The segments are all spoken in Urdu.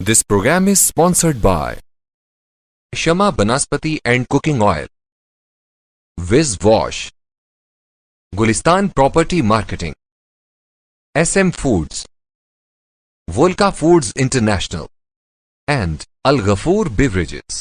This program is sponsored by Shama Banaspati and Cooking Oil, Viz Wash, Gulistan Property Marketing, SM Foods, Volca Foods International, and Al Ghafoor Beverages.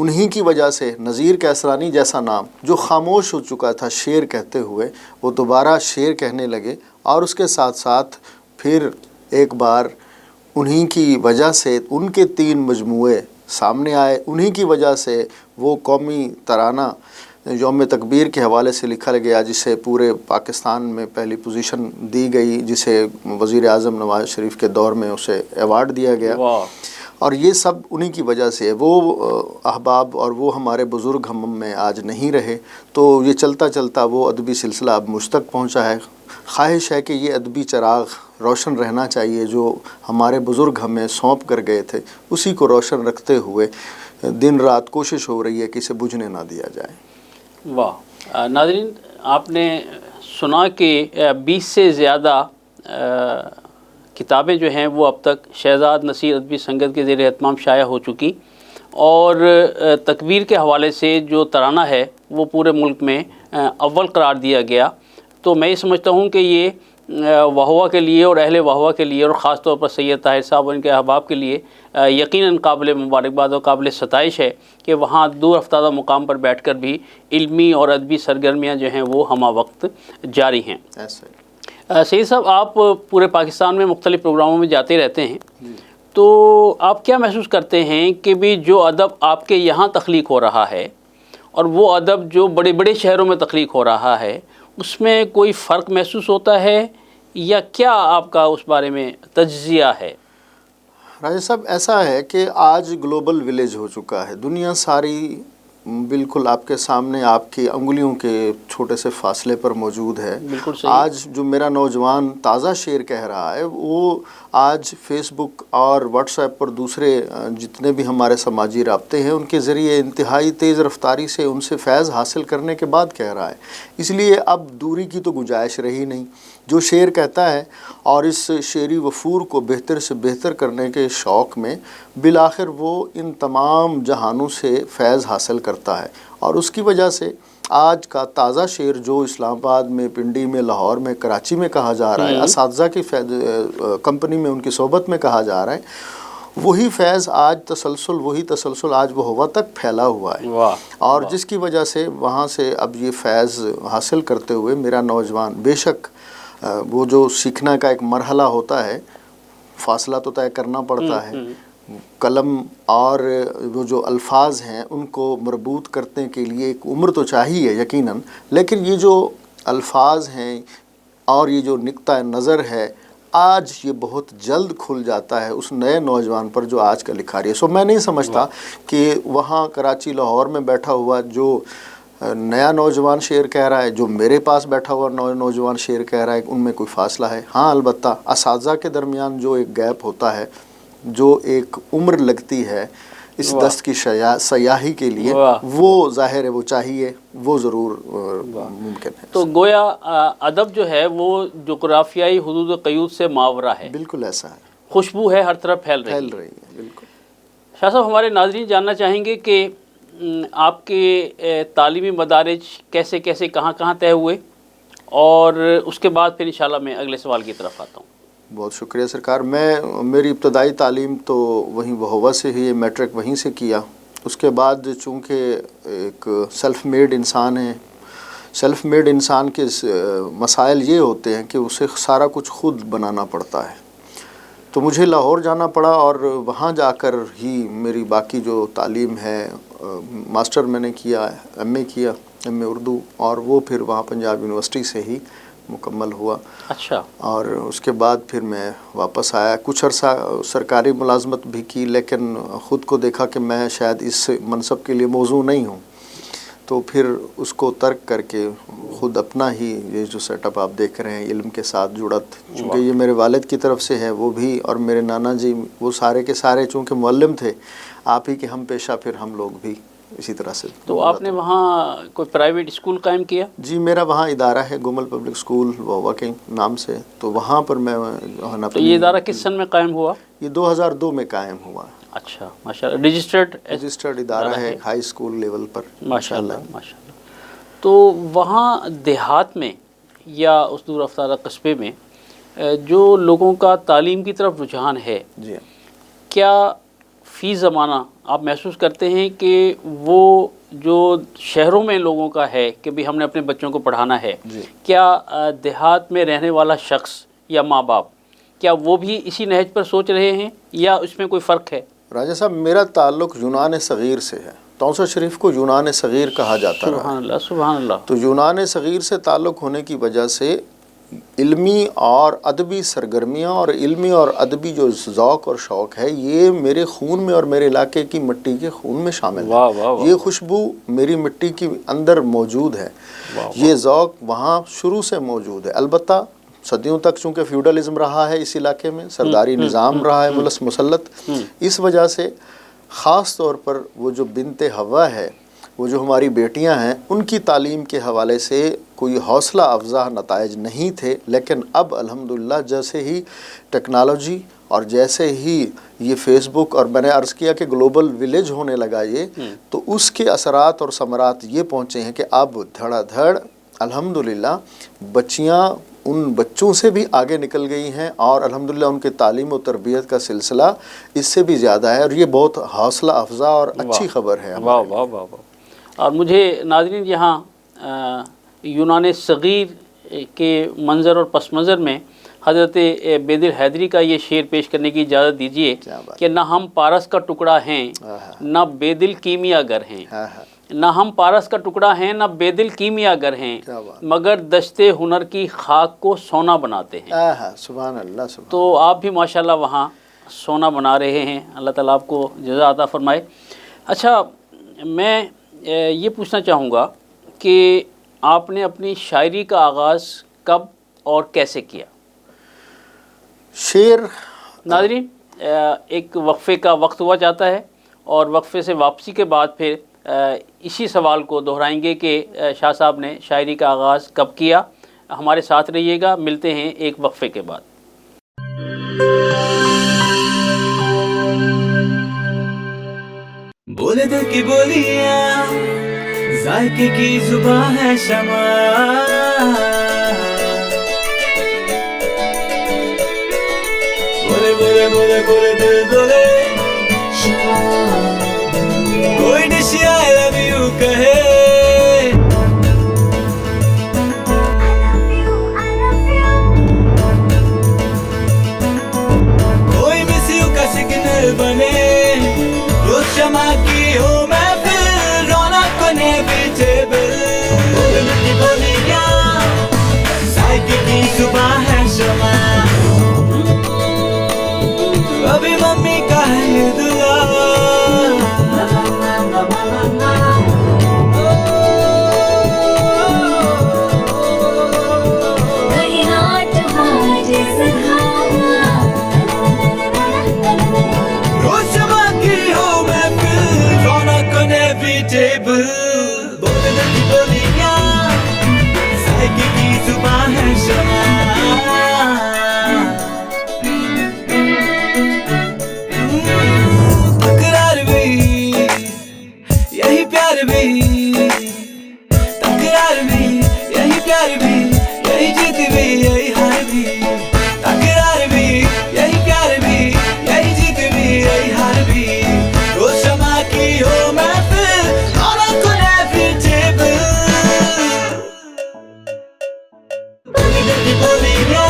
انہی کی وجہ سے نذیر کیسرانی جیسا نام جو خاموش ہو چکا تھا شعر کہتے ہوئے، وہ دوبارہ شعر کہنے لگے، اور اس کے ساتھ ساتھ پھر ایک بار انہی کی وجہ سے ان کے 3 مجموعے سامنے آئے، انہی کی وجہ سے وہ قومی ترانہ یوم تکبیر کے حوالے سے لکھا گیا، جسے پورے پاکستان میں پہلی پوزیشن دی گئی، جسے وزیر اعظم نواز شریف کے دور میں اسے ایوارڈ دیا گیا۔ اور یہ سب انہی کی وجہ سے، وہ احباب اور وہ ہمارے بزرگ ہم میں آج نہیں رہے، تو یہ چلتا چلتا وہ ادبی سلسلہ اب مجھ تک پہنچا ہے۔ خواہش ہے کہ یہ ادبی چراغ روشن رہنا چاہیے جو ہمارے بزرگ ہمیں سونپ کر گئے تھے، اسی کو روشن رکھتے ہوئے دن رات کوشش ہو رہی ہے کہ اسے بجھنے نہ دیا جائے۔ واہ! ناظرین، آپ نے سنا کہ 20 سے زیادہ کتابیں جو ہیں وہ اب تک شہزاد نصیر ادبی سنگت کے زیر اہتمام شائع ہو چکی، اور تکبیر کے حوالے سے جو ترانہ ہے وہ پورے ملک میں اول قرار دیا گیا۔ تو میں یہ سمجھتا ہوں کہ یہ وہوا کے لیے اور اہل وہوا کے لیے، اور خاص طور پر سید طاہر صاحب اور ان کے احباب کے لیے یقیناً قابل مبارکباد اور قابل ستائش ہے کہ وہاں دور افتادہ مقام پر بیٹھ کر بھی علمی اور ادبی سرگرمیاں جو ہیں وہ ہمہ وقت جاری ہیں۔ سید صاحب، آپ پورے پاکستان میں مختلف پروگراموں میں جاتے رہتے ہیں، تو آپ کیا محسوس کرتے ہیں کہ بھی جو ادب آپ کے یہاں تخلیق ہو رہا ہے اور وہ ادب جو بڑے بڑے شہروں میں تخلیق ہو رہا ہے، اس میں کوئی فرق محسوس ہوتا ہے، یا کیا آپ کا اس بارے میں تجزیہ ہے؟ راجہ صاحب، ایسا ہے کہ آج گلوبل ولیج ہو چکا ہے، دنیا ساری بالکل آپ کے سامنے آپ کی انگلیوں کے چھوٹے سے فاصلے پر موجود ہے۔ بالکل صحیح۔ آج جو میرا نوجوان تازہ شعر کہہ رہا ہے، وہ آج فیس بک اور واٹس ایپ پر دوسرے جتنے بھی ہمارے سماجی رابطے ہیں ان کے ذریعے انتہائی تیز رفتاری سے ان سے فیض حاصل کرنے کے بعد کہہ رہا ہے۔ اس لیے اب دوری کی تو گنجائش رہی نہیں، جو شعر کہتا ہے اور اس شعری وفور کو بہتر سے بہتر کرنے کے شوق میں بالآخر وہ ان تمام جہانوں سے فیض حاصل کرتا ہے، اور اس کی وجہ سے آج کا تازہ شعر جو اسلام آباد میں، پنڈی میں، لاہور میں، کراچی میں کہا جا رہا ہے، اساتذہ کی کمپنی میں ان کی صحبت میں کہا جا رہا ہے، وہی فیض آج وہی تسلسل آج وہ ہوا تک پھیلا ہوا ہے، اور جس کی وجہ سے وہاں سے اب یہ فیض حاصل کرتے ہوئے میرا نوجوان، بے شک وہ جو سیکھنا کا ایک مرحلہ ہوتا ہے، فاصلہ تو طے کرنا پڑتا ہے، قلم اور وہ جو الفاظ ہیں ان کو مربوط کرنے کے لیے ایک عمر تو چاہیے یقیناً، لیکن یہ جو الفاظ ہیں اور یہ جو نقطہ نظر ہے آج یہ بہت جلد کھل جاتا ہے اس نئے نوجوان پر جو آج کا لکھاری ہے۔ میں نہیں سمجھتا کہ وہاں کراچی، لاہور میں بیٹھا ہوا جو نیا نوجوان شعر کہہ رہا ہے، جو میرے پاس بیٹھا ہوا نوجوان شعر کہہ رہا ہے، ان میں کوئی فاصلہ ہے۔ ہاں، البتہ اساتذہ کے درمیان جو ایک گیپ ہوتا ہے، جو ایک عمر لگتی ہے اس دست کی سیاحی کے لیے، وہ ظاہر ہے وہ چاہیے، وہ ضرور ممکن ہے۔ تو گویا ادب جو ہے وہ جغرافیائی حدود و قیود سے ماورا ہے۔ بالکل ایسا ہے، خوشبو ہے، ہر طرف پھیل رہی ہے۔ بالکل۔ شاہ صاحب، ہمارے ناظرین جاننا چاہیں گے کہ آپ کے تعلیمی مدارج کیسے کیسے کہاں کہاں طے ہوئے، اور اس کے بعد پھر انشاءاللہ میں اگلے سوال کی طرف آتا ہوں۔ بہت شکریہ سرکار۔ میری ابتدائی تعلیم تو وہیں وہوا سے ہی، میٹرک وہیں سے کیا۔ اس کے بعد چونکہ ایک سیلف میڈ انسان ہے، سیلف میڈ انسان کے مسائل یہ ہوتے ہیں کہ اسے سارا کچھ خود بنانا پڑتا ہے، تو مجھے لاہور جانا پڑا، اور وہاں جا کر ہی میری باقی جو تعلیم ہے، ماسٹر میں نے کیا، ایم اے اردو، اور وہ پھر وہاں پنجاب یونیورسٹی سے ہی مکمل ہوا۔ اچھا۔ اور اس کے بعد پھر میں واپس آیا، کچھ عرصہ سرکاری ملازمت بھی کی، لیکن خود کو دیکھا کہ میں شاید اس منصب کے لیے موزوں نہیں ہوں، تو پھر اس کو ترک کر کے خود اپنا ہی یہ جو سیٹ اپ آپ دیکھ رہے ہیں، علم کے ساتھ جڑت، چونکہ یہ میرے والد کی طرف سے ہے، وہ بھی، اور میرے نانا جی، وہ سارے کے سارے چونکہ معلم تھے، آپ ہی کے ہم پیشہ، پھر ہم لوگ بھی اسی طرح سے۔ تو آپ نے وہاں کوئی پرائیویٹ اسکول قائم کیا؟ جی، میرا وہاں ادارہ ہے گومل پبلک اسکول وہوا کے نام سے، تو وہاں پر میں۔ تو یہ ادارہ کس سن میں قائم ہوا؟ یہ 2002 میں قائم ہوا۔ اچھا، ماشاءاللہ، رجسٹرڈ ادارہ ہے ہائی اسکول لیول پر۔ ماشاءاللہ ماشاءاللہ۔ تو وہاں دیہات میں یا اس دور افتادہ قصبے میں جو لوگوں کا تعلیم کی طرف رجحان ہے، جی، کیا فی زمانہ آپ محسوس کرتے ہیں کہ وہ جو شہروں میں لوگوں کا ہے کہ بھی ہم نے اپنے بچوں کو پڑھانا ہے، جی کیا دیہات میں رہنے والا شخص یا ماں باپ کیا وہ بھی اسی نہج پر سوچ رہے ہیں یا اس میں کوئی فرق ہے؟ راجہ صاحب، میرا تعلق یونان صغیر سے ہے. تونسا شریف کو یونان صغیر کہا جاتا رہا سبحان ہے. اللہ سبحان اللہ. تو یونان صغیر سے تعلق ہونے کی وجہ سے علمی اور ادبی سرگرمیاں اور علمی اور ادبی جو ذوق اور شوق ہے یہ میرے خون میں اور میرے علاقے کی مٹی کے خون میں شامل ہے. واہ واہ واہ. یہ خوشبو میری مٹی کی اندر موجود ہے. یہ ذوق وہاں شروع سے موجود ہے. البتہ صدیوں تک چونکہ فیوڈلزم رہا ہے اس علاقے میں، سرداری نظام رہا ہے مسلط، اس وجہ سے خاص طور پر وہ جو بنت حوا ہے، وہ جو ہماری بیٹیاں ہیں، ان کی تعلیم کے حوالے سے کوئی حوصلہ افزا نتائج نہیں تھے. لیکن اب الحمدللہ جیسے ہی ٹیکنالوجی اور جیسے ہی یہ فیس بک اور میں نے عرض کیا کہ گلوبل ولیج ہونے لگا یہ، تو اس کے اثرات اور ثمرات یہ پہنچے ہیں کہ اب دھڑا دھڑ الحمدللہ بچیاں ان بچوں سے بھی آگے نکل گئی ہیں اور الحمدللہ ان کے تعلیم و تربیت کا سلسلہ اس سے بھی زیادہ ہے، اور یہ بہت حوصلہ افزا اور اچھی خبر ہے. واہ واہ واہ واہ. اور مجھے ناظرین یہاں یونان صغیر کے منظر اور پس منظر میں حضرت بیدر حیدری کا یہ شعر پیش کرنے کی اجازت دیجیے کہ نہ ہم پارس کا ٹکڑا ہیں نہ بے دل کیمیا گر ہیں، نہ ہم پارس کا ٹکڑا ہیں نہ بے دل کیمیا گر ہیں، مگر دشتے ہنر کی خاک کو سونا بناتے ہیں. سبحان اللہ سبحان. تو آپ بھی ماشاءاللہ وہاں سونا بنا رہے ہیں، اللہ تعالیٰ آپ کو جزا عطا فرمائے. اچھا، میں یہ پوچھنا چاہوں گا کہ آپ نے اپنی شاعری کا آغاز کب اور کیسے کیا؟ شعر ناظرین ایک وقفے کا وقت ہوا جاتا ہے اور وقفے سے واپسی کے بعد پھر اسی سوال کو دہرائیں گے کہ شاہ صاحب نے شاعری کا آغاز کب کیا. ہمارے ساتھ رہیے گا، ملتے ہیں ایک وقفے کے بعد. بولے دل کی بولیاں، ذائقے کی زبان ہے شمع، بولے بولے بولے بولے دل بولے، کوئی ڈش آئی لو یو کہے، کوئی مس یو کا سگنل بنے، روز شمع کی ہو محفل، رونق بنے ویجیبل. بولے دل کی بولیاں، ذائقے کی زبان ہے شمع، ابھی ممی کا ہے یہ دعا، روز شمع کی ہو محفل، رونق بنے ویجیبل. بولے دل کی بولیاں، ذائقے کی زبان ہے شمع، تکرار بھی یہی پیار بھی، تکرار بھی یہی پیار بھی، یہی جیت بھی یہی ہار بھی، تکرار بھی یہی پیار بھی، یہی جیت بھی یہی ہار بھی، روز شمع کی ہو محفل، رونق بنے ویجیبل. بولے دل کی بولیاں،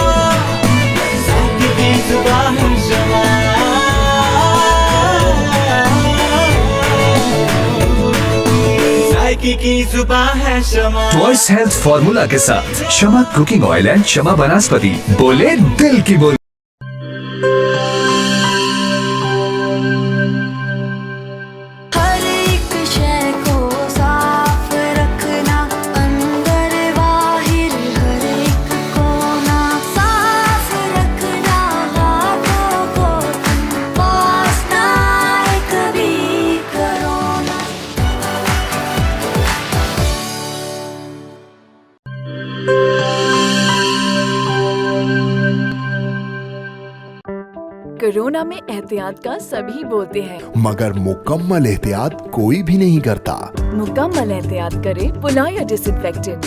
ذائقے کی زبان ہے شمع، ذائقے کی زبان ہے شمع. ٹوائس ہیلتھ فارمولا کے ساتھ شمع کوکنگ آئل اینڈ شمع بناسپتی. بولے دل کی بولی. ہر ایک شے کو صاف رکھنا، اندر باہر ہر ایک کونا صاف رکھنا، ہاتھوں کو پاس نہ آئے کبھی کرونا. کورونا میں احتیاط کا سبھی بولتے ہیں، مگر مکمل احتیاط کوئی بھی نہیں کرتا. مکمل احتیاط کریں پلا یا ڈس انفیکٹنٹ.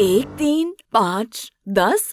1, 3, 5, 10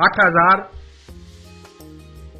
8000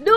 2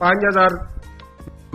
5000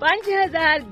5000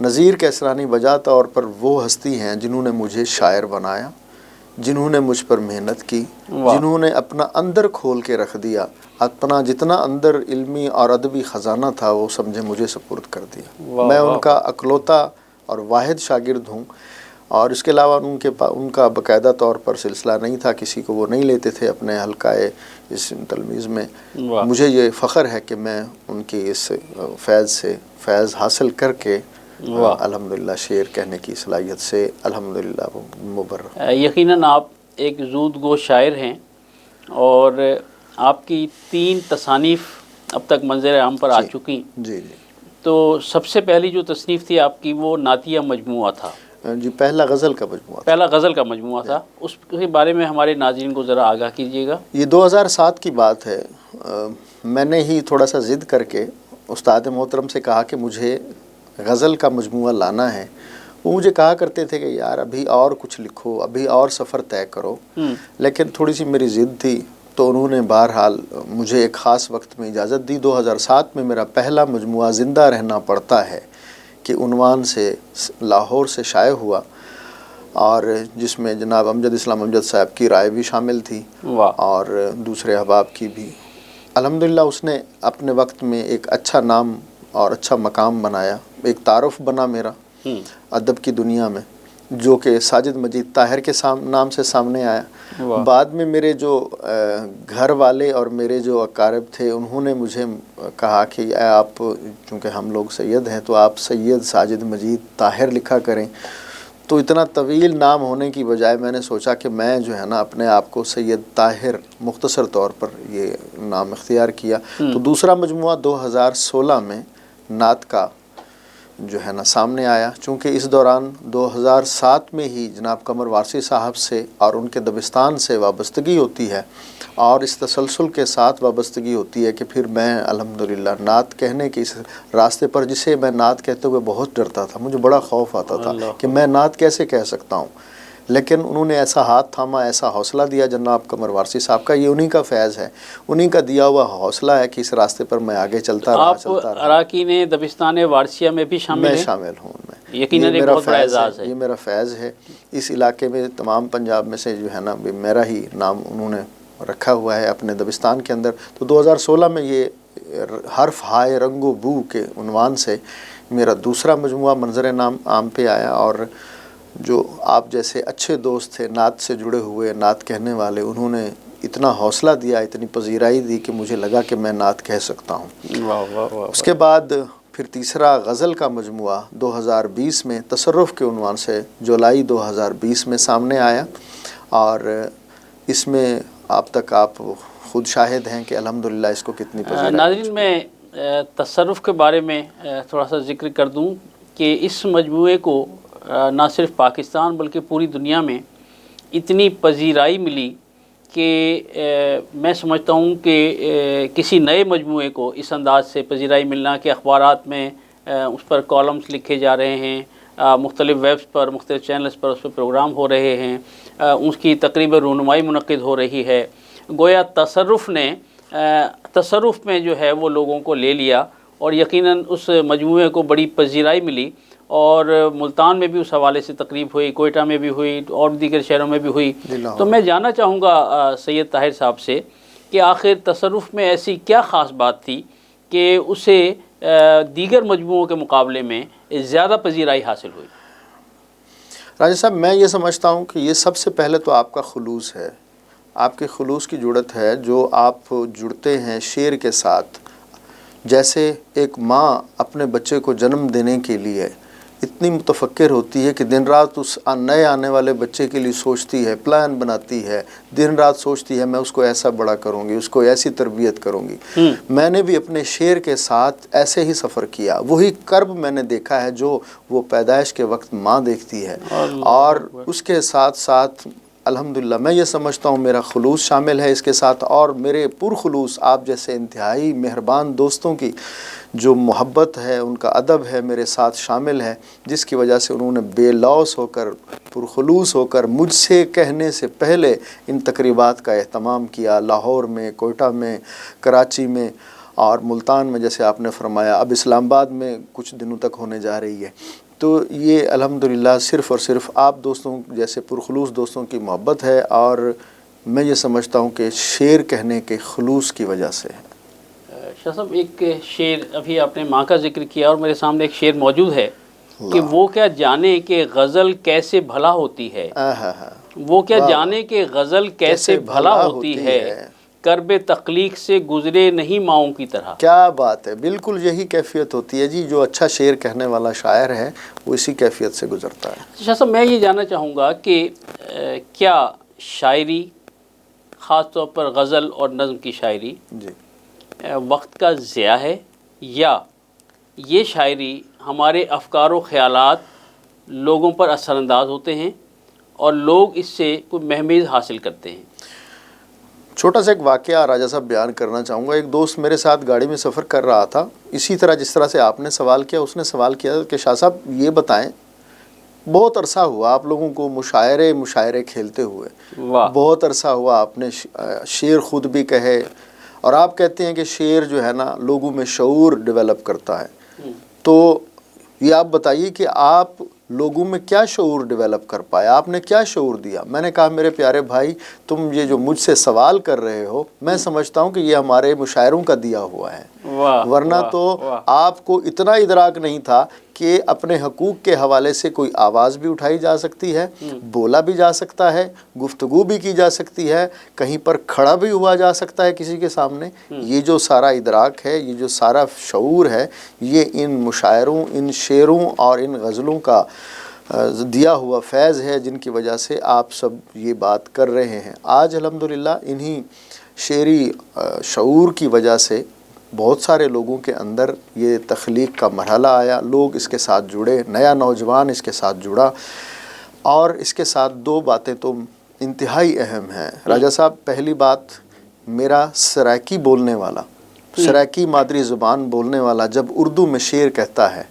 نظیر کیسرانی بجا طور پر وہ ہستی ہیں جنہوں نے مجھے شاعر بنایا، جنہوں نے مجھ پر محنت کی، جنہوں نے اپنا اندر کھول کے رکھ دیا، اپنا جتنا اندر علمی اور ادبی خزانہ تھا وہ سمجھے مجھے سپرد کر دیا۔ میں ان کا اکلوتا اور واحد شاگرد ہوں، اور اس کے علاوہ ان کا باقاعدہ طور پر سلسلہ نہیں تھا، کسی کو وہ نہیں لیتے تھے اپنے حلقہ اس تلمیذ میں۔ مجھے یہ فخر ہے کہ میں ان کی اس فیض سے فیض حاصل کر کے الحمدللہ شعر کہنے کی صلاحیت سے الحمدللہ مبرر۔ یقیناً آپ ایک زود گو شاعر ہیں، اور آپ کی 3 تصانیف اب تک منظر عام پر آ چکی۔ جی۔ تو سب سے پہلی جو تصنیف تھی آپ کی وہ نعتیہ مجموعہ تھا۔ جی، پہلا غزل کا مجموعہ، پہلا غزل کا مجموعہ تھا، اس کے بارے میں ہمارے ناظرین کو ذرا آگاہ کیجیے گا۔ یہ 2007 کی بات ہے۔ میں نے ہی تھوڑا سا ضد کر کے استاد محترم سے کہا کہ مجھے غزل کا مجموعہ لانا ہے۔ وہ مجھے کہا کرتے تھے کہ یار ابھی اور کچھ لکھو، ابھی اور سفر طے کرو، لیکن تھوڑی سی میری ضد تھی، تو انہوں نے بہرحال مجھے ایک خاص وقت میں اجازت دی۔ 2007 میں میرا پہلا مجموعہ زندہ رہنا پڑتا ہے کہ عنوان سے لاہور سے شائع ہوا، اور جس میں جناب امجد اسلام امجد صاحب کی رائے بھی شامل تھی اور دوسرے احباب کی بھی۔ الحمدللہ اس نے اپنے وقت میں ایک اچھا نام اور اچھا مقام بنایا، ایک تعارف بنا میرا ادب کی دنیا میں، جو کہ ساجد مجید طاہر کے نام سے سامنے آیا۔ بعد میں میرے جو گھر والے اور میرے جو اقارب تھے انہوں نے مجھے کہا کہ آپ چونکہ ہم لوگ سید ہیں تو آپ سید ساجد مجید طاہر لکھا کریں۔ تو اتنا طویل نام ہونے کی بجائے میں نے سوچا کہ میں جو ہے نا اپنے آپ کو سید طاہر مختصر طور پر یہ نام اختیار کیا۔ تو دوسرا مجموعہ 2016 میں نعت کا جو ہے نا سامنے آیا، چونکہ اس دوران 2007 میں ہی جناب قمر وارثی صاحب سے اور ان کے دبستان سے وابستگی ہوتی ہے، اور اس تسلسل کے ساتھ وابستگی ہوتی ہے کہ پھر میں الحمدللہ نعت کہنے کے اس راستے پر، جسے میں نعت کہتے ہوئے بہت ڈرتا تھا، مجھے بڑا خوف آتا تھا کہ میں نعت کیسے کہہ سکتا ہوں، لیکن انہوں نے ایسا ہاتھ تھاما، ایسا حوصلہ دیا جناب قمر وارثی صاحب کا۔ یہ انہی کا فیض ہے، انہی کا دیا ہوا حوصلہ ہے کہ اس راستے پر میں آگے چلتا رہا۔ آپ اراکین دبستان وارثیہ میں بھی شامل ہیں؟ میں شامل ہوں، میں یقیناً ایک بہت بڑا اعزاز ہے، یہ میرا فیض ہے۔ اس علاقے میں تمام پنجاب میں سے جو ہے نا میرا ہی نام انہوں نے رکھا ہوا ہے اپنے دبستان کے اندر۔ تو 2016 میں یہ حرف ہائے رنگ و بو کے عنوان سے میرا دوسرا مجموعہ منظر نام عام پہ آیا، اور جو آپ جیسے اچھے دوست تھے نعت سے جڑے ہوئے، نعت کہنے والے، انہوں نے اتنا حوصلہ دیا، اتنی پذیرائی دی کہ مجھے لگا کہ میں نعت کہہ سکتا ہوں۔ اس کے بعد پھر تیسرا غزل کا مجموعہ 2020 میں تصرف کے عنوان سے جولائی 2020 میں سامنے آیا، اور اس میں آپ تک آپ خود شاہد ہیں کہ الحمدللہ اس کو کتنی پذیرائی۔ ناظرین، میں تصرف کے بارے میں تھوڑا سا ذکر کر دوں کہ اس مجموعے کو نہ صرف پاکستان بلکہ پوری دنیا میں اتنی پذیرائی ملی کہ میں سمجھتا ہوں کہ کسی نئے مجموعے کو اس انداز سے پذیرائی ملنا کہ اخبارات میں اس پر کالمز لکھے جا رہے ہیں، مختلف ویبس پر، مختلف چینلز پر اس پر پروگرام ہو رہے ہیں، اس کی تقریب رونمائی منعقد ہو رہی ہے، گویا تصرف نے تصرف میں جو ہے وہ لوگوں کو لے لیا، اور یقیناً اس مجموعے کو بڑی پذیرائی ملی، اور ملتان میں بھی اس حوالے سے تقریب ہوئی، کوئٹہ میں بھی ہوئی، اور دیگر شہروں میں بھی ہوئی۔ تو میں جاننا چاہوں گا سید طاہر صاحب سے کہ آخر تصرف میں ایسی کیا خاص بات تھی کہ اسے دیگر مجموعوں کے مقابلے میں زیادہ پذیرائی حاصل ہوئی؟ راجہ صاحب، میں یہ سمجھتا ہوں کہ یہ سب سے پہلے تو آپ کا خلوص ہے، آپ کے خلوص کی جڑت ہے، جو آپ جڑتے ہیں شعر کے ساتھ۔ جیسے ایک ماں اپنے بچے کو جنم دینے کے لیے اتنی متفکر ہوتی ہے کہ دن رات اس نئے آنے والے بچے کے لیے سوچتی ہے، پلان بناتی ہے، دن رات سوچتی ہے میں اس کو ایسا بڑا کروں گی، اس کو ایسی تربیت کروں گی۔ میں نے بھی اپنے شعر کے ساتھ ایسے ہی سفر کیا، وہی کرب میں نے دیکھا ہے جو وہ پیدائش کے وقت ماں دیکھتی ہے، اور اس کے ساتھ ساتھ الحمدللہ میں یہ سمجھتا ہوں میرا خلوص شامل ہے اس کے ساتھ، اور میرے پرخلوص آپ جیسے انتہائی مہربان دوستوں کی جو محبت ہے، ان کا ادب ہے میرے ساتھ شامل ہے، جس کی وجہ سے انہوں نے بے لوث ہو کر، پرخلوص ہو کر مجھ سے کہنے سے پہلے ان تقریبات کا اہتمام کیا، لاہور میں، کوئٹہ میں، کراچی میں، اور ملتان میں جیسے آپ نے فرمایا، اب اسلام آباد میں کچھ دنوں تک ہونے جا رہی ہے۔ تو یہ الحمدللہ صرف اور صرف آپ دوستوں جیسے پرخلوص دوستوں کی محبت ہے، اور میں یہ سمجھتا ہوں کہ شعر کہنے کے خلوص کی وجہ سے ہے۔ شاہ صاحب ایک شعر ابھی آپ نے ماں کا ذکر کیا اور میرے سامنے ایک شعر موجود ہے کہ وہ کیا جانے کہ غزل کیسے بھلا ہوتی ہے، وہ کیا جانے کہ غزل کیسے بھلا ہوتی ہے، کرب تخلیق سے گزرے نہیں ماؤں کی طرح۔ کیا بات ہے، بالکل یہی کیفیت ہوتی ہے جی، جو اچھا شعر کہنے والا شاعر ہے وہ اسی کیفیت سے گزرتا ہے۔ شاہ صاحب میں یہ جاننا چاہوں گا کہ کیا شاعری، خاص طور پر غزل اور نظم کی شاعری جی وقت کا ضیاع ہے، یا یہ شاعری ہمارے افکار و خیالات لوگوں پر اثر انداز ہوتے ہیں اور لوگ اس سے کوئی مہمیز حاصل کرتے ہیں؟ چھوٹا سا ایک واقعہ راجہ صاحب بیان کرنا چاہوں گا۔ ایک دوست میرے ساتھ گاڑی میں سفر کر رہا تھا، اسی طرح جس طرح سے آپ نے سوال کیا اس نے سوال کیا کہ شاہ صاحب یہ بتائیں، بہت عرصہ ہوا آپ لوگوں کو مشاعرے کھیلتے ہوئے، بہت عرصہ ہوا آپ نے شعر خود بھی کہے، اور آپ کہتے ہیں کہ شعر جو ہے نا لوگوں میں شعور ڈیولپ کرتا ہے، تو یہ آپ بتائیے کہ آپ لوگوں میں کیا شعور ڈیولپ کر پائے، آپ نے کیا شعور دیا؟ میں نے کہا میرے پیارے بھائی، تم یہ جو مجھ سے سوال کر رہے ہو میں سمجھتا ہوں کہ یہ ہمارے مشاعروں کا دیا ہوا ہے، ورنہ تو آپ کو اتنا ادراک نہیں تھا کہ اپنے حقوق کے حوالے سے کوئی آواز بھی اٹھائی جا سکتی ہے، بولا بھی جا سکتا ہے، گفتگو بھی کی جا سکتی ہے، کہیں پر کھڑا بھی ہوا جا سکتا ہے کسی کے سامنے۔ یہ جو سارا ادراک ہے، یہ جو سارا شعور ہے، یہ ان مشاعروں، ان شعروں اور ان غزلوں کا دیا ہوا فیض ہے، جن کی وجہ سے آپ سب یہ بات کر رہے ہیں۔ آج الحمدللہ انہی شعری شعور کی وجہ سے بہت سارے لوگوں کے اندر یہ تخلیق کا مرحلہ آیا، لوگ اس کے ساتھ جڑے، نیا نوجوان اس کے ساتھ جڑا، اور اس کے ساتھ دو باتیں تو انتہائی اہم ہیں راجہ صاحب۔ پہلی بات، میرا سرائکی بولنے والا، سرائکی مادری زبان بولنے والا جب اردو میں شعر کہتا ہے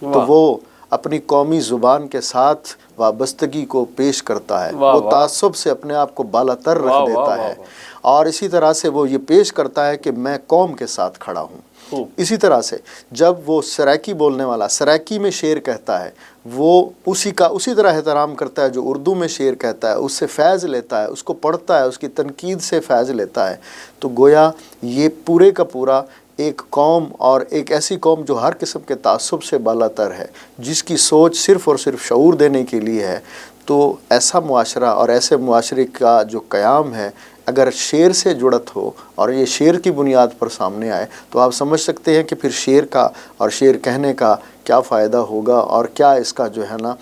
تو وہ اپنی قومی زبان کے ساتھ وابستگی کو پیش کرتا ہے، وہ تعصب سے اپنے آپ کو بالا تر رکھ دیتا ہے، اور اسی طرح سے وہ یہ پیش کرتا ہے کہ میں قوم کے ساتھ کھڑا ہوں۔ اسی طرح سے جب وہ سرائکی بولنے والا سرائکی میں شعر کہتا ہے، وہ اسی طرح احترام کرتا ہے جو اردو میں شعر کہتا ہے، اس سے فیض لیتا ہے، اس کو پڑھتا ہے، اس کی تنقید سے فیض لیتا ہے، تو گویا یہ پورے کا پورا ایک قوم، اور ایک ایسی قوم جو ہر قسم کے تعصب سے بالا تر ہے، جس کی سوچ صرف اور صرف شعور دینے کے لیے ہے۔ تو ایسا معاشرہ اور ایسے معاشرے کا جو قیام ہے، اگر شعر سے جڑت ہو اور یہ شعر کی بنیاد پر سامنے آئے تو آپ سمجھ سکتے ہیں کہ پھر شعر کا اور شعر کہنے کا کیا فائدہ ہوگا، اور کیا اس کا جو ہے نا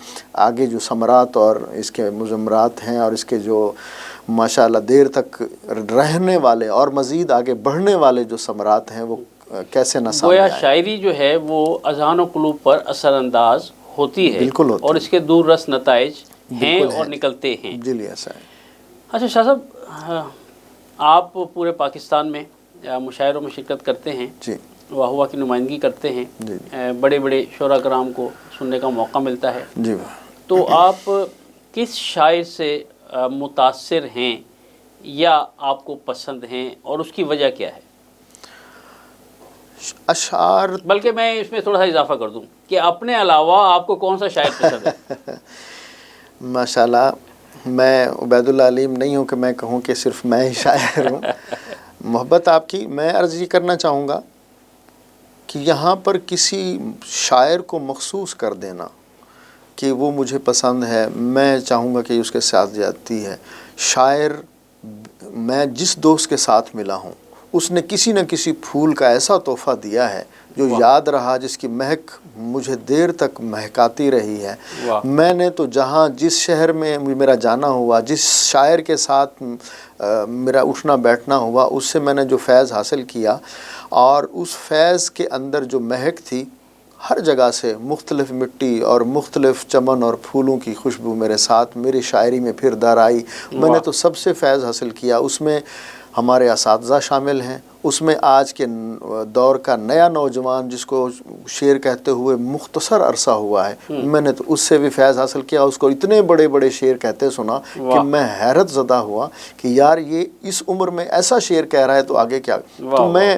آگے جو ثمرات اور اس کے مضمرات ہیں، اور اس کے جو ماشاءاللہ دیر تک رہنے والے اور مزید آگے بڑھنے والے جو ثمرات ہیں وہ کیسے نہ سامنے آئے۔ گویا شاعری جو ہے وہ اذہان و قلوب پر اثر انداز ہوتی ہے، بالکل ہوتی ہے، اور اس کے دور رس نتائج ہیں اور نکلتے ہیں۔ جی ایسا ہے۔ اچھا شاہ صاحب، آپ پورے پاکستان میں مشاعروں میں شرکت کرتے ہیں، جی، واہ واہ کی نمائندگی کرتے ہیں، جی، بڑے بڑے شعراء کرام کو سننے کا موقع ملتا ہے، جی، تو آپ کس شاعر سے متاثر ہیں یا آپ کو پسند ہیں، اور اس کی وجہ کیا ہے؟ اشعار، بلکہ میں اس میں تھوڑا سا اضافہ کر دوں کہ اپنے علاوہ آپ کو کون سا شاعر پسند ہے؟ ماشاءاللہ، میں عبید اللہ علیم نہیں ہوں کہ میں کہوں کہ صرف میں ہی شاعر ہوں۔ محبت آپ کی، میں عرض یہ کرنا چاہوں گا کہ یہاں پر کسی شاعر کو مخصوص کر دینا کہ وہ مجھے پسند ہے، میں چاہوں گا کہ اس کے ساتھ جاتی ہے۔ شاعر، میں جس دوست کے ساتھ ملا ہوں اس نے کسی نہ کسی پھول کا ایسا تحفہ دیا ہے جو یاد رہا، جس کی مہک مجھے دیر تک مہکاتی رہی ہے۔ میں نے تو جہاں جس شہر میں میرا جانا ہوا، جس شاعر کے ساتھ میرا اٹھنا بیٹھنا ہوا، اس سے میں نے جو فیض حاصل کیا، اور اس فیض کے اندر جو مہک تھی، ہر جگہ سے مختلف مٹی اور مختلف چمن اور پھولوں کی خوشبو میرے ساتھ میری شاعری میں پھر در آئی۔ میں نے تو سب سے فیض حاصل کیا۔ اس میں ہمارے اساتذہ شامل ہیں، اس میں آج کے دور کا نیا نوجوان جس کو شعر کہتے ہوئے مختصر عرصہ ہوا ہے، میں نے تو اس سے بھی فیض حاصل کیا۔ اس کو اتنے بڑے بڑے شعر کہتے سنا کہ میں حیرت زدہ ہوا کہ یار یہ اس عمر میں ایسا شعر کہہ رہا ہے تو آگے کیا۔ تو میں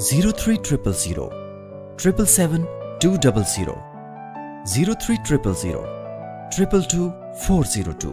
0300 777 200 0300 222 402।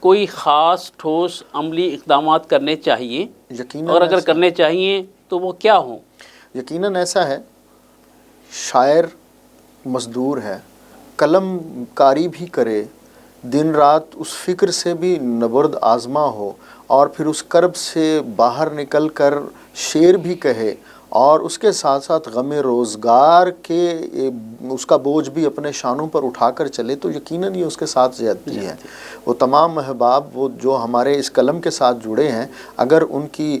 کوئی خاص ٹھوس عملی اقدامات کرنے چاہیے، یقیناً اور اگر ایسا- کرنے چاہیے تو وہ کیا ہوں؟ یقیناً ایسا ہے، شاعر مزدور ہے، قلم کاری بھی کرے، دن رات اس فکر سے بھی نبرد آزما ہو، اور پھر اس کرب سے باہر نکل کر شعر بھی کہے، اور اس کے ساتھ ساتھ غم روزگار کے اس کا بوجھ بھی اپنے شانوں پر اٹھا کر چلے، تو یقیناً یہ اس کے ساتھ زیادتی ہے۔ وہ تمام احباب وہ جو ہمارے اس قلم کے ساتھ جڑے ہیں، اگر ان کی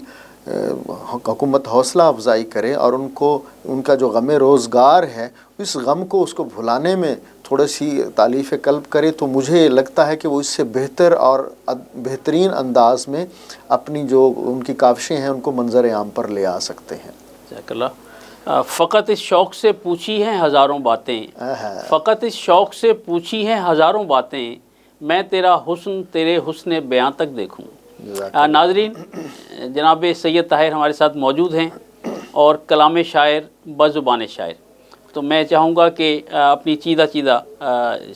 حکومت حوصلہ افزائی کرے اور ان کا جو غم روزگار ہے اس غم کو اس کو بھلانے میں تھوڑی سی تالیف قلب کرے، تو مجھے لگتا ہے کہ وہ اس سے بہتر اور بہترین انداز میں اپنی جو ان کی کاوشیں ہیں ان کو منظر عام پر لے آ سکتے ہیں۔ جزاک اللہ۔ فقط اس شوق سے پوچھی ہیں ہزاروں باتیں، فقط اس شوق سے پوچھی ہیں ہزاروں باتیں، میں تیرا حسن تیرے حسن بیاں تک دیکھوں۔ ناظرین، جناب سید طاہر ہمارے ساتھ موجود ہیں اور کلام شاعر بزبان شاعر، تو میں چاہوں گا کہ اپنی چیدہ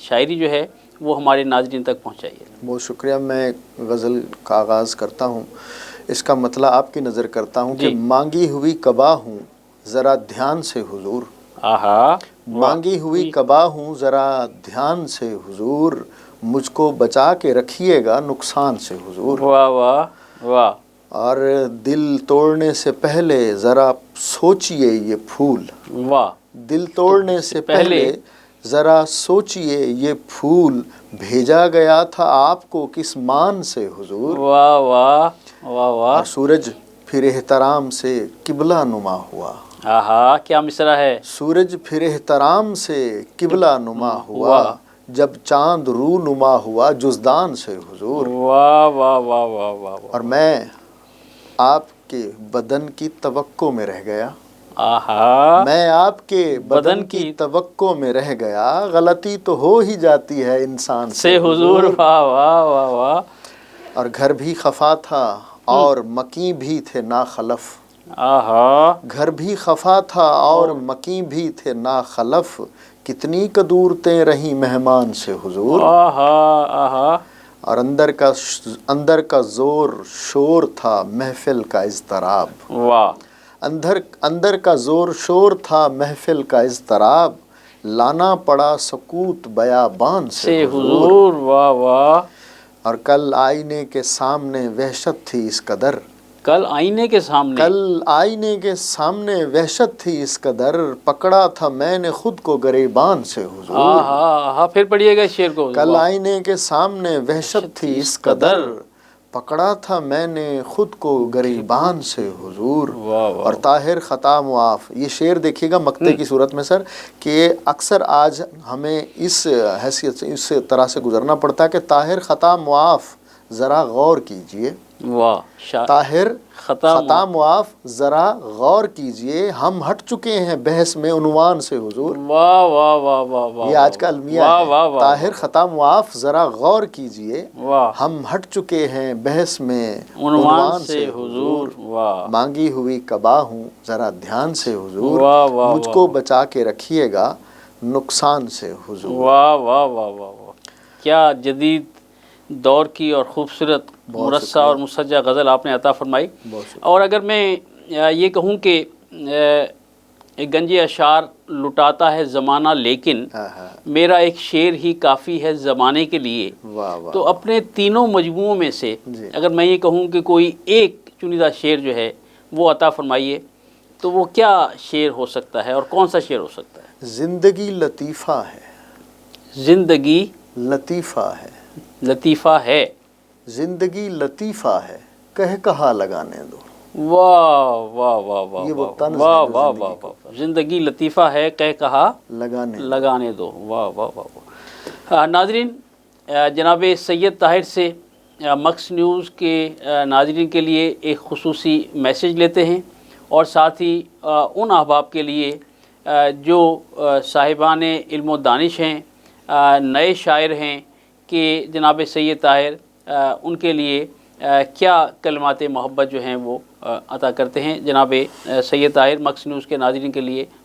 شاعری جو ہے وہ ہمارے ناظرین تک پہنچائیے۔ بہت شکریہ۔ میں غزل کا آغاز کرتا ہوں، اس کا مطلب آپ کی نظر کرتا ہوں کہ مانگی ہوئی کبا ہوں ذرا دھیان سے حضور، مانگی ہوئی کبا ہوں ذرا دھیان سے حضور، مجھ کو بچا کے رکھیے گا نقصان سے حضور۔ واہ واہ واہ۔ اور دل توڑنے سے پہلے ذرا سوچئے یہ پھول، واہ، دل توڑنے سے پہلے ذرا سوچئے یہ پھول، بھیجا گیا تھا آپ کو کس مان سے حضور۔ واہ واہ واہ واہ۔ اور سورج پھر احترام سے قبلہ نما ہوا، آہا کیا مصرع ہے۔ سورج پھر احترام سے قبلہ نما ہوا، جب چاند رو نما ہوا جزدان سے حضور۔ واہ واہ واہ واہ واہ۔ اور میں آپ کے بدن کی توقع میں رہ گیا، آہا، میں آپ کے بدن کی توقع میں رہ گیا، غلطی تو ہو ہی جاتی ہے انسان سے حضور۔ واہ واہ واہ واہ۔ اور گھر بھی خفا تھا اور مکیں بھی تھے ناخلف، آہا، گھر بھی خفا تھا اور مکیں بھی تھے ناخلف، کتنی قدورتیں رہیں مہمان سے حضور۔ آہا آہا۔ اور اندر کا زور شور تھا محفل کا اضطراب، واہ، اندر کا زور شور تھا محفل کا اضطراب، لانا پڑا سکوت بیابان سے حضور۔ واہ واہ۔ اور کل آئینے کے سامنے وحشت تھی اس قدر، کل آئینے کے سامنے، کل آئینے کے سامنے وحشت تھی اس قدر، پکڑا تھا میں نے خود کو گریبان سے حضور۔ آہا، پھر پڑھیے گا شعر کو۔ کل آئینے کے سامنے وحشت تھی اس قدر، پکڑا تھا میں نے خود کو گریبان سے حضور۔ اور طاہر خطا معاف، یہ شعر دیکھیے گا مقطع کی صورت میں سر، کہ اکثر آج ہمیں اس حیثیت سے اس طرح سے گزرنا پڑتا ہے کہ طاہر خطا معاف ذرا غور کیجئے، واہ، طاہر خطا معاف ذرا غور کیجئے، ہم ہٹ چکے ہیں بحث میں عنوان سے حضور۔ واہ واہ واہ واہ واہ۔ یہ آج کا المیہ ہے، طاہر خطا معاف ذرا غور کیجئے، ہم ہٹ چکے ہیں بحث میں عنوان سے حضور، مانگی ہوئی کبا ہوں ذرا دھیان سے حضور، مجھ کو بچا کے رکھیے گا نقصان سے حضور۔ واہ واہ واہ واہ، کیا جدید دور کی اور خوبصورت مرصع اور مسجع غزل آپ نے عطا فرمائی۔ اور اگر میں یہ کہوں کہ گنج اشعار لٹاتا ہے زمانہ لیکن میرا ایک شعر ہی کافی ہے زمانے کے لیے، تو اپنے تینوں مجموعوں میں سے اگر میں یہ کہوں کہ کوئی ایک چنیدہ شعر جو ہے وہ عطا فرمائیے، تو وہ کیا شعر ہو سکتا ہے اور کون سا شعر ہو سکتا ہے؟ زندگی لطیفہ ہے، زندگی لطیفہ ہے، لطیفہ ہے، زندگی لطیفہ ہے، کہہ کہا لگانے دو۔ واہ واہ واہ واہ، یہ وہ طنز واہ ہے جو واہ زندگی واہ واہ، زندگی لطیفہ ہے کہہ کہا لگانے دو۔ واہ واہ واہ واہ۔ ناظرین، جناب سید طاہر سے مکس نیوز کے ناظرین کے لیے ایک خصوصی میسیج لیتے ہیں، اور ساتھ ہی ان احباب کے لیے جو صاحبان علم و دانش ہیں، نئے شاعر ہیں، کہ جناب سید طاہر ان کے لیے کیا کلمات محبت جو ہیں وہ عطا کرتے ہیں۔ جناب سید طاہر مکس نیوز کے ناظرین کے لیے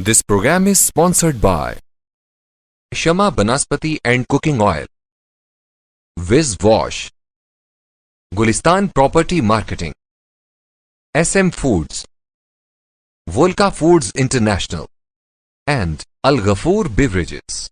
This program is sponsored by Shama Banaspati and Cooking Oil, Viz Wash, Gulistan Property Marketing, SM Foods, Volca Foods International, and Al Ghafoor Beverages.